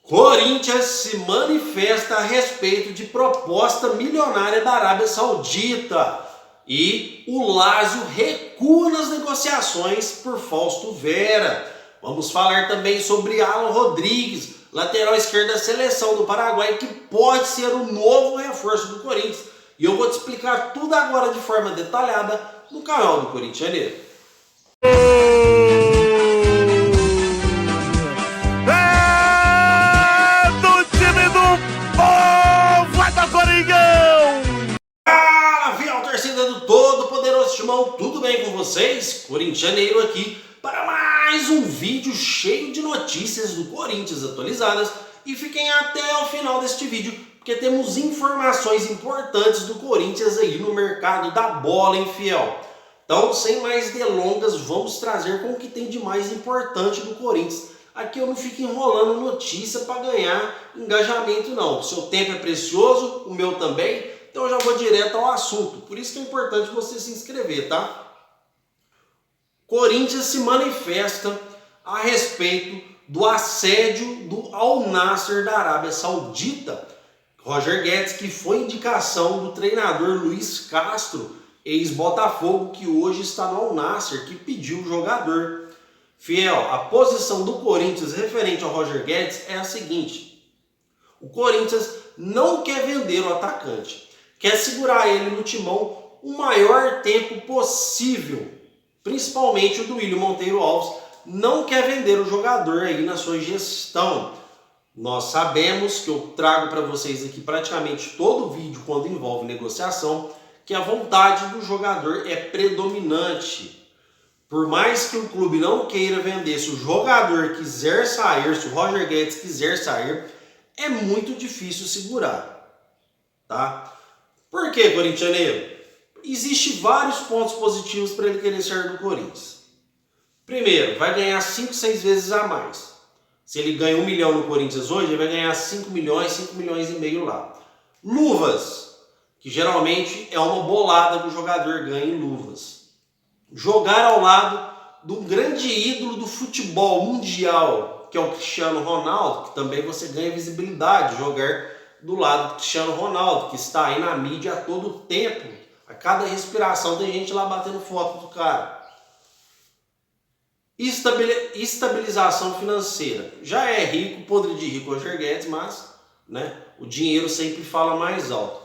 Corinthians se manifesta a respeito de proposta milionária da Arábia Saudita e o Lazio recua nas negociações por Fausto Vera. Vamos falar também sobre Alan Rodrigues, lateral esquerdo da seleção do Paraguai, que pode ser o novo reforço do Corinthians. E eu vou te explicar tudo agora de forma detalhada no canal do Corintianeiro. Tudo bem com vocês? Corintianeiro aqui para mais um vídeo cheio de notícias do Corinthians atualizadas, e fiquem até o final deste vídeo porque temos informações importantes do Corinthians aí no mercado da bola, hein, fiel? Então, sem mais delongas, vamos trazer com o que tem de mais importante do Corinthians. Aqui eu não fico enrolando notícia para ganhar engajamento não, o seu tempo é precioso, o meu também. Então eu já vou direto ao assunto, por isso que é importante você se inscrever, tá? Corinthians se manifesta a respeito do assédio do Al Nassr da Arábia Saudita. Roger Guedes, que foi indicação do treinador Luiz Castro, ex-Botafogo, que hoje está no Al Nassr, que pediu o jogador. Fiel, a posição do Corinthians referente ao Roger Guedes é a seguinte: o Corinthians não quer vender o atacante, quer segurar ele no timão o maior tempo possível. Principalmente o do William Monteiro Alves não quer vender o jogador aí na sua gestão. Nós sabemos, que eu trago para vocês aqui praticamente todo vídeo quando envolve negociação, que a vontade do jogador é predominante. Por mais que o clube não queira vender, se o jogador quiser sair, se o Roger Guedes quiser sair, é muito difícil segurar, tá? Por que, corintianeiro? Existem vários pontos positivos para ele querer sair do Corinthians. Primeiro, vai ganhar 5, 6 vezes a mais. Se ele ganha 1 milhão no Corinthians hoje, ele vai ganhar 5 milhões, 5 milhões e meio lá. Luvas, que geralmente é uma bolada que o jogador ganha em luvas. Jogar ao lado de um grande ídolo do futebol mundial, que é o Cristiano Ronaldo, que também você ganha visibilidade. Jogar do lado do Cristiano Ronaldo, que está aí na mídia a todo tempo. A cada respiração tem gente lá batendo foto do cara. Estabilização financeira. Já é rico, podre de rico Roger Guedes, mas né, o dinheiro sempre fala mais alto.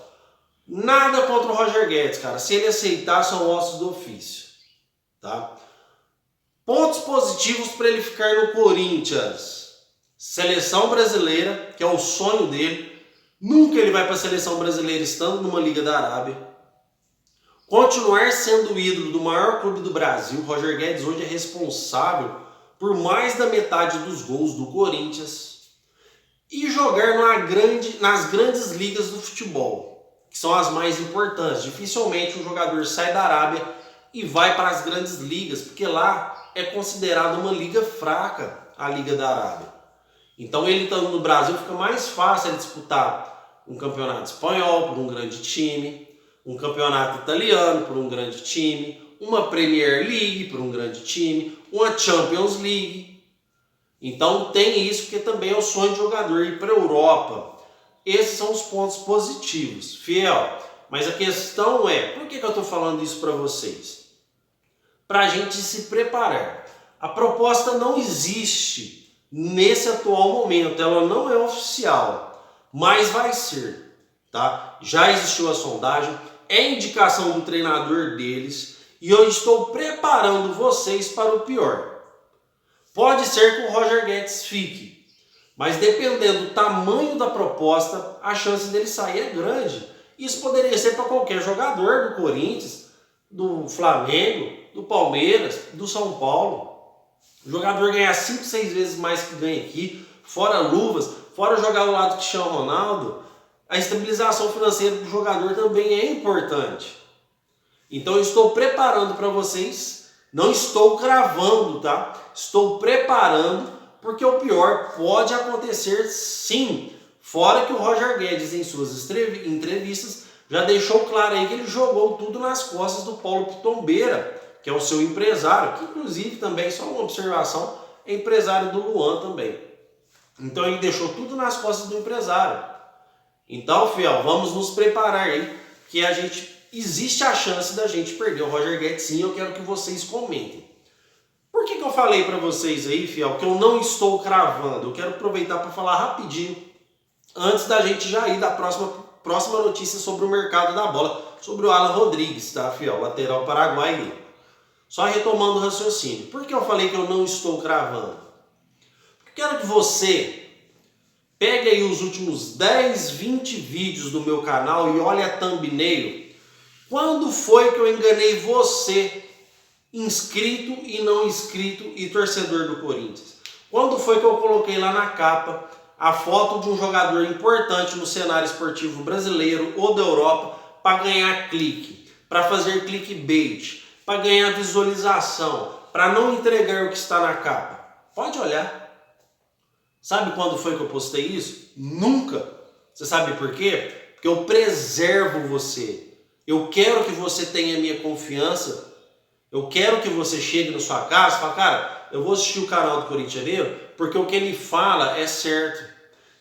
Nada contra o Roger Guedes, cara. Se ele aceitar, são ossos do ofício. Tá? Pontos positivos para ele ficar no Corinthians. Seleção brasileira, que é o sonho dele. Nunca ele vai para a seleção brasileira estando numa liga da Arábia. Continuar sendo o ídolo do maior clube do Brasil. Roger Guedes hoje é responsável por mais da metade dos gols do Corinthians. E jogar nas grandes ligas do futebol, que são as mais importantes. Dificilmente um jogador sai da Arábia e vai para as grandes ligas, porque lá é considerada uma liga fraca, a Liga da Arábia. Então ele estando no Brasil fica mais fácil ele disputar um campeonato espanhol por um grande time, um campeonato italiano por um grande time, uma Premier League por um grande time, uma Champions League. Então tem isso, porque também é o sonho de jogador ir para a Europa. Esses são os pontos positivos, fiel. Mas a questão é, por que eu estou falando isso para vocês? Para a gente se preparar. A proposta não existe nesse atual momento, ela não é oficial, mas vai ser, tá? Já existiu a sondagem, é indicação do treinador deles, e eu estou preparando vocês para o pior. Pode ser que o Roger Guedes fique, mas dependendo do tamanho da proposta, a chance dele sair é grande. Isso poderia ser para qualquer jogador do Corinthians, do Flamengo, do Palmeiras, do São Paulo. O jogador ganhar 5, 6 vezes mais que ganha aqui, fora luvas, fora jogar ao lado do Cristiano Ronaldo. A estabilização financeira do jogador também é importante. Então eu estou preparando para vocês, não estou cravando, tá? Estou preparando, porque o pior pode acontecer sim. Fora que o Roger Guedes, em suas entrevistas, já deixou claro aí que ele jogou tudo nas costas do Paulo Pitombeira, que é o seu empresário, que inclusive também, só uma observação, é empresário do Luan também. Então ele deixou tudo nas costas do empresário. Então, fiel, vamos nos preparar aí, que existe a chance da gente perder o Roger Guedes sim. Eu quero que vocês comentem. Por que eu falei para vocês aí, fiel, que eu não estou cravando? Eu quero aproveitar para falar rapidinho, antes da gente já ir da próxima notícia sobre o mercado da bola, sobre o Alan Rodrigues, tá, fiel? Lateral paraguaio. Só retomando o raciocínio. Por que eu falei que eu não estou cravando? Porque eu quero que você pegue aí os últimos 10, 20 vídeos do meu canal e olhe a thumbnail. Quando foi que eu enganei você, inscrito e não inscrito e torcedor do Corinthians? Quando foi que eu coloquei lá na capa a foto de um jogador importante no cenário esportivo brasileiro ou da Europa para ganhar clique, para fazer clickbait, para ganhar visualização, para não entregar o que está na capa? Pode olhar. Sabe quando foi que eu postei isso? Nunca. Você sabe por quê? Porque eu preservo você. Eu quero que você tenha minha confiança. Eu quero que você chegue na sua casa e fale, cara, eu vou assistir o canal do Corintianeiro porque o que ele fala é certo.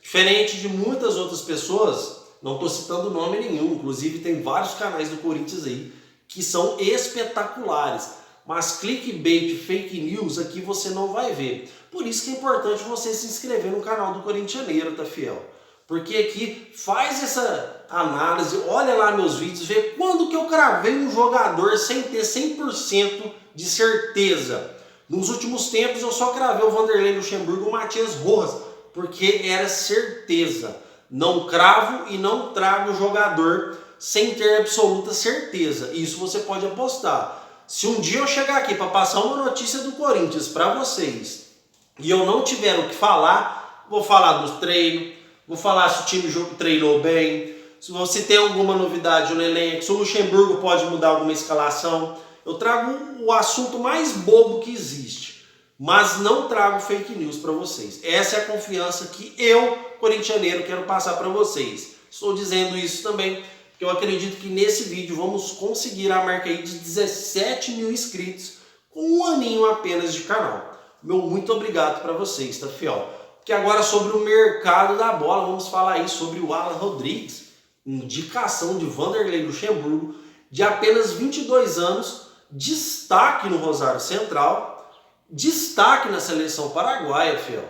Diferente de muitas outras pessoas, não estou citando nome nenhum, inclusive tem vários canais do Corinthians aí que são espetaculares. Mas clickbait, fake news, aqui você não vai ver. Por isso que é importante você se inscrever no canal do Corintianeiro, tá, fiel? Porque aqui faz essa análise, olha lá meus vídeos, vê quando que eu cravei um jogador sem ter 100% de certeza. Nos últimos tempos eu só cravei o Vanderlei Luxemburgo e o Matias Rojas, porque era certeza. Não cravo e não trago o jogador sem ter absoluta certeza. Isso você pode apostar. Se um dia eu chegar aqui para passar uma notícia do Corinthians para vocês e eu não tiver o que falar, vou falar do treino, vou falar se o time treinou bem, se você tem alguma novidade no elenco, se o Luxemburgo pode mudar alguma escalação. Eu trago o assunto mais bobo que existe, mas não trago fake news para vocês. Essa é a confiança que eu, corintianeiro, quero passar para vocês. Estou dizendo isso também porque eu acredito que nesse vídeo vamos conseguir a marca aí de 17 mil inscritos com um aninho apenas de canal. Meu muito obrigado para vocês, tá, fiel? Porque agora sobre o mercado da bola, vamos falar aí sobre o Alan Rodrigues, indicação de Vanderlei Luxemburgo, de apenas 22 anos, destaque no Rosário Central, destaque na seleção paraguaia, fiel.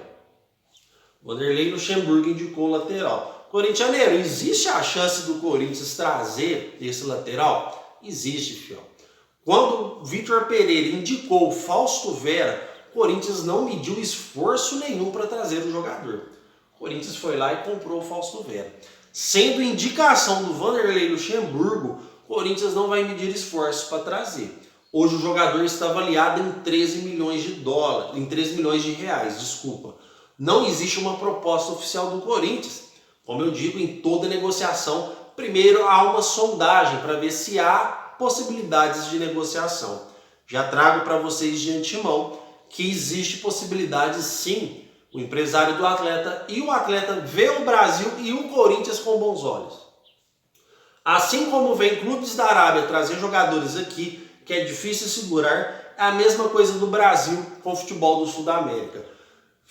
Vanderlei Luxemburgo indicou o lateral. Corintianeiro, existe a chance do Corinthians trazer esse lateral? Existe, fiel. Quando o Vitor Pereira indicou o Fausto Vera, o Corinthians não mediu esforço nenhum para trazer o jogador. O Corinthians foi lá e comprou o Fausto Vera. Sendo indicação do Vanderlei Luxemburgo, o Corinthians não vai medir esforços para trazer. Hoje o jogador está avaliado em 13 milhões de dólares, em 13 milhões de reais, desculpa. Não existe uma proposta oficial do Corinthians. Como eu digo, em toda negociação, primeiro há uma sondagem para ver se há possibilidades de negociação. Já trago para vocês de antemão que existe possibilidade sim. O empresário do atleta e o atleta vê o Brasil e o Corinthians com bons olhos. Assim como vem clubes da Arábia trazer jogadores aqui, que é difícil segurar, é a mesma coisa do Brasil com o futebol do Sul da América.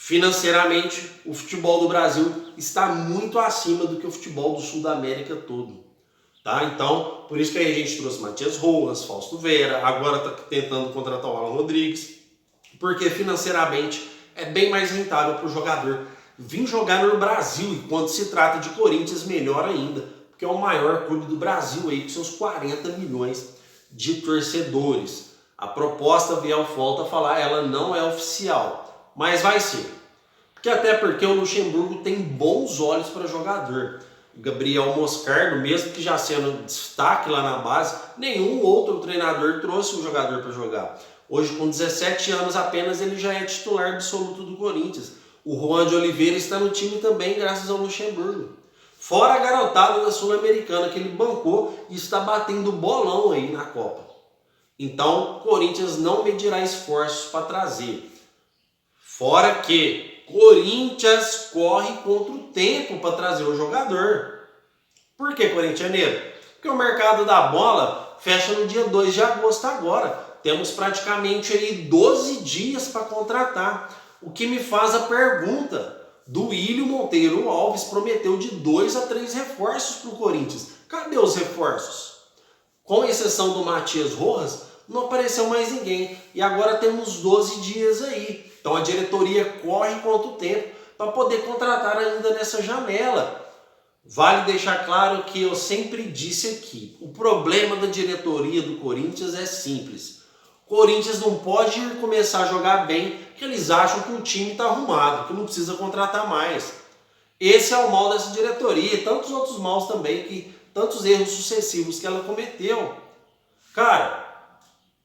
Financeiramente, o futebol do Brasil está muito acima do que o futebol do Sul da América todo. Tá? Então, por isso que aí a gente trouxe Matias Rojas, Fausto Vera, agora está tentando contratar o Alan Rodrigues, porque financeiramente é bem mais rentável para o jogador vir jogar no Brasil, e quando se trata de Corinthians, melhor ainda, porque é o maior clube do Brasil aí, com seus 40 milhões de torcedores. A proposta, Viel volta a falar, ela não é oficial. Mas vai ser. Até porque o Luxemburgo tem bons olhos para jogador. O Gabriel Moscardo, mesmo que já sendo destaque lá na base, nenhum outro treinador trouxe um jogador para jogar. Hoje, com 17 anos apenas, ele já é titular absoluto do Corinthians. O Juan de Oliveira está no time também graças ao Luxemburgo. Fora a garotada da Sul-Americana que ele bancou e está batendo bolão aí na Copa. Então, o Corinthians não medirá esforços para trazer. Fora que Corinthians corre contra o tempo para trazer o jogador. Por que, corintianeiro? Porque o mercado da bola fecha no dia 2 de agosto agora. Temos praticamente aí 12 dias para contratar. O que me faz a pergunta, do William Monteiro Alves prometeu de 2 a 3 reforços para o Corinthians. Cadê os reforços? Com exceção do Matias Rojas, não apareceu mais ninguém. E agora temos 12 dias aí. Então a diretoria corre quanto tempo para poder contratar ainda nessa janela. Vale deixar claro que eu sempre disse aqui, o problema da diretoria do Corinthians é simples. O Corinthians não pode começar a jogar bem, que eles acham que o time está arrumado, que não precisa contratar mais. Esse é o mal dessa diretoria e tantos outros maus também, tantos erros sucessivos que ela cometeu. Cara,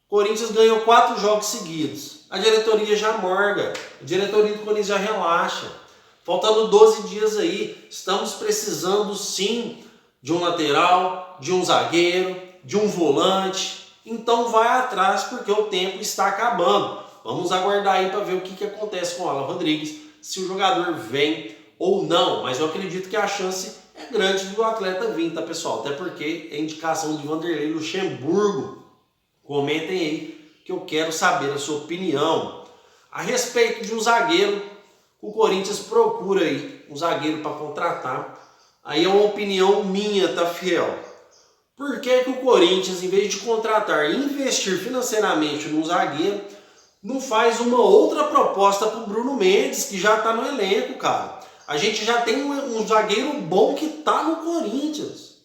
o Corinthians ganhou 4 jogos seguidos, a diretoria já morga, a diretoria do Corinthians já relaxa. Faltando 12 dias aí, estamos precisando sim de um lateral, de um zagueiro, de um volante. Então vai atrás porque o tempo está acabando. Vamos aguardar aí para ver o que acontece com o Alan Rodrigues, se o jogador vem ou não. Mas eu acredito que a chance é grande do atleta vir, tá pessoal? Até porque é indicação de Vanderlei Luxemburgo. Comentem aí que eu quero saber a sua opinião. A respeito de um zagueiro, o Corinthians procura aí um zagueiro para contratar. Aí é uma opinião minha, tá, fiel? Por que o Corinthians, em vez de contratar e investir financeiramente num zagueiro, não faz uma outra proposta para o Bruno Mendes, que já está no elenco, cara? A gente já tem um zagueiro bom que está no Corinthians.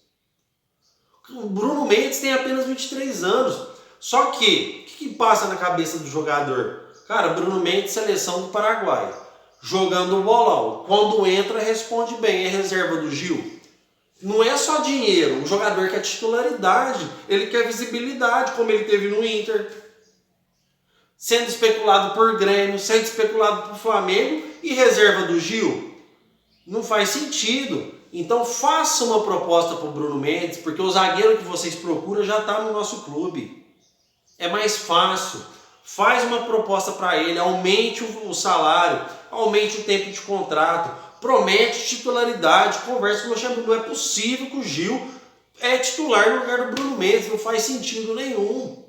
O Bruno Mendes tem apenas 23 anos. Só que, o que passa na cabeça do jogador? Cara, Bruno Mendes, seleção do Paraguai. Jogando o bolão. Quando entra, responde bem. É reserva do Gil. Não é só dinheiro. O jogador quer titularidade. Ele quer visibilidade, como ele teve no Inter. Sendo especulado por Grêmio, sendo especulado por Flamengo e reserva do Gil. Não faz sentido. Então faça uma proposta para o Bruno Mendes, porque o zagueiro que vocês procuram já está no nosso clube. É mais fácil. Faz uma proposta para ele, aumente o salário, aumente o tempo de contrato, promete titularidade, conversa com o Luxemburgo. Não é possível que o Gil é titular no lugar do Bruno Mendes, não faz sentido nenhum.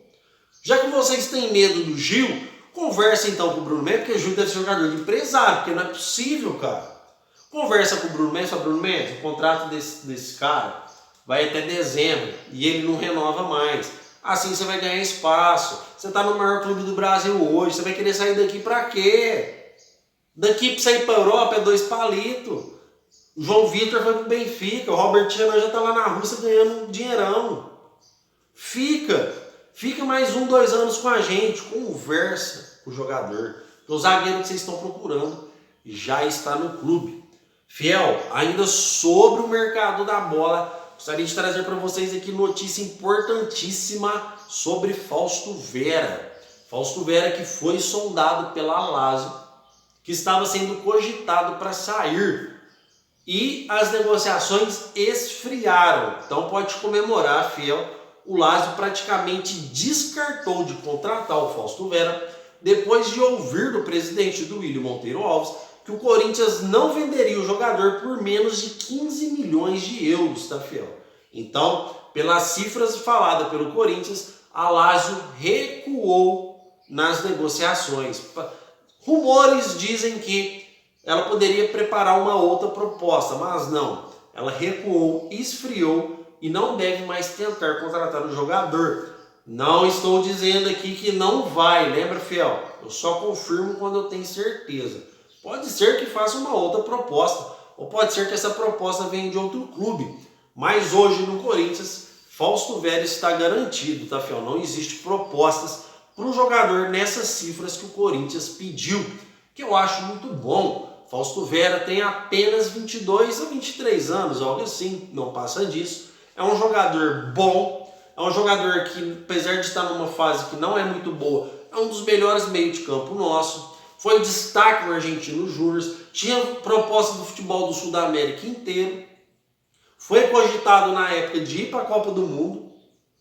Já que vocês têm medo do Gil, conversa então com o Bruno Mendes, porque o Gil deve ser jogador de empresário, porque não é possível, cara. Conversa com o Bruno Mendes, fala, Bruno Mendes, o contrato desse cara vai até dezembro e ele não renova mais. Assim você vai ganhar espaço. Você está no maior clube do Brasil hoje. Você vai querer sair daqui para quê? Daqui para sair para a Europa é 2 palitos. O João Vitor foi para o Benfica. O Robert Chana já está lá na Rússia ganhando um dinheirão. Fica mais 1, 2 anos com a gente. Conversa com o jogador. O zagueiro que vocês estão procurando já está no clube. Fiel, ainda sobre o mercado da bola, gostaria de trazer para vocês aqui notícia importantíssima sobre Fausto Vera. Fausto Vera que foi sondado pela Lazio, que estava sendo cogitado para sair. E as negociações esfriaram. Então pode comemorar, fiel. O Lazio praticamente descartou de contratar o Fausto Vera depois de ouvir do presidente do William Monteiro Alves que o Corinthians não venderia o jogador por menos de 15 milhões de euros, tá, fiel? Então, pelas cifras faladas pelo Corinthians, a Lazio recuou nas negociações. Rumores dizem que ela poderia preparar uma outra proposta, mas não. Ela recuou, esfriou e não deve mais tentar contratar o jogador. Não estou dizendo aqui que não vai, lembra, fiel? Eu só confirmo quando eu tenho certeza. Pode ser que faça uma outra proposta, ou pode ser que essa proposta venha de outro clube. Mas hoje no Corinthians, Fausto Vera está garantido, tá, fiel? Não existe propostas para o jogador nessas cifras que o Corinthians pediu, que eu acho muito bom. Fausto Vera tem apenas 22 a 23 anos, algo assim, não passa disso. É um jogador bom, é um jogador que, apesar de estar numa fase que não é muito boa, é um dos melhores meios de campo nosso. Foi destaque no Argentino Júnior, tinha proposta do futebol do Sul da América inteiro. Foi cogitado na época de ir para a Copa do Mundo.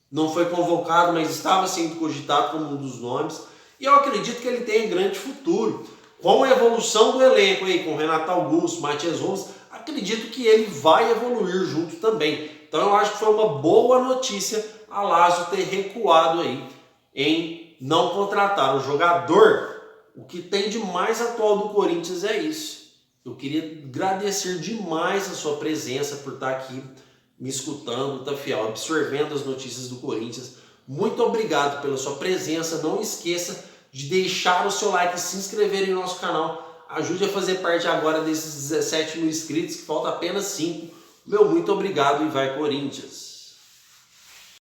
Não foi convocado, mas estava sendo cogitado como um dos nomes. E eu acredito que ele tem grande futuro. Com a evolução do elenco aí, com Renato Augusto, Matias Rojas, acredito que ele vai evoluir junto também. Então eu acho que foi uma boa notícia a Lazio ter recuado aí em não contratar o jogador. O que tem de mais atual do Corinthians é isso. Eu queria agradecer demais a sua presença por estar aqui me escutando, tá fiel, absorvendo as notícias do Corinthians. Muito obrigado pela sua presença. Não esqueça de deixar o seu like e se inscrever em nosso canal. Ajude a fazer parte agora desses 17 mil inscritos, que falta apenas 5. Meu muito obrigado e vai Corinthians!